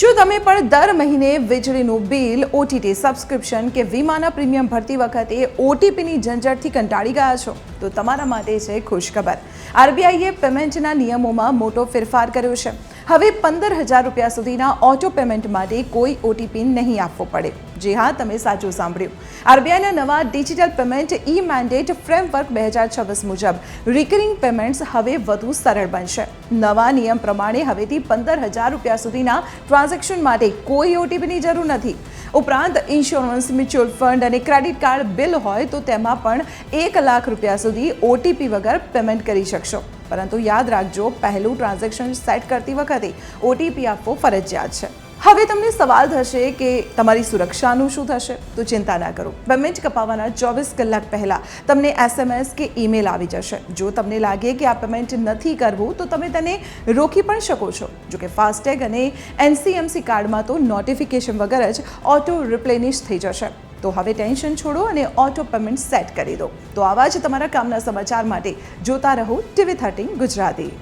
શું તમે પણ દર મહિને વીજળીનું બિલ, ઓટીટી સબસ્ક્રિપ્શન કે વીમાના પ્રીમિયમ ભરતી વખતે ઓટીપીની ઝંઝટથી કંટાળી ગયા છો? તો તમારા માટે છે ખુશખબર. આરબીઆઈએ પેમેન્ટના નિયમોમાં મોટો ફેરફાર કર્યો છે. હવે 15,000 રૂપિયા સુધીના ઓટો પેમેન્ટ માટે કોઈ ઓટીપી નહીં આપવો પડે. જી હા, તમે સાચું સાંભળ્યું. આરબીઆઈના નવા ડિજિટલ પેમેન્ટ ઈ મેન્ડેટ ફ્રેમવર્ક 2026 મુજબ રિકરિંગ પેમેન્ટ્સ હવે વધુ સરળ બનશે. નવા નિયમ પ્રમાણે હવેથી 15,000 રૂપિયા સુધીના ટ્રાન્ઝેક્શન માટે કોઈ ઓટીપીની જરૂર નથી. ઉપરાંત ઇન્સ્યોરન્સ, મ્યુચ્યુઅલ ફંડ અને ક્રેડિટ કાર્ડ બિલ હોય તો તેમાં પણ 1 લાખ રૂપિયા સુધી ઓટીપી વગર પેમેન્ટ કરી શકશો. પરંતુ યાદ રાખજો, પહેલું ટ્રાન્ઝેક્શન સેટ કરતી વખતે ઓટીપી આપવો ફરજિયાત છે. હવે તમને સવાલ થશે કે તમારી સુરક્ષાનું શું થશે? તો ચિંતા ના કરો. પેમેન્ટ કપાવવાના 24 કલાક પહેલાં તમને SMS કે ઈમેલ આવી જશે. જો તમને લાગે કે આ પેમેન્ટ નથી કરવું તો તમે તેને રોકી પણ શકો છો. જોકે ફાસ્ટેગ અને NCMC કાર્ડમાં તો નોટિફિકેશન વગર જ ઓટો રિપ્લેનિશ થઈ જશે. તો હવે ટેન્શન છોડો અને ઓટો પેમેન્ટ સેટ કરી દો. તો આવા જ તમારા કામના સમાચાર માટે જોતા રહો TV13 ગુજરાતી.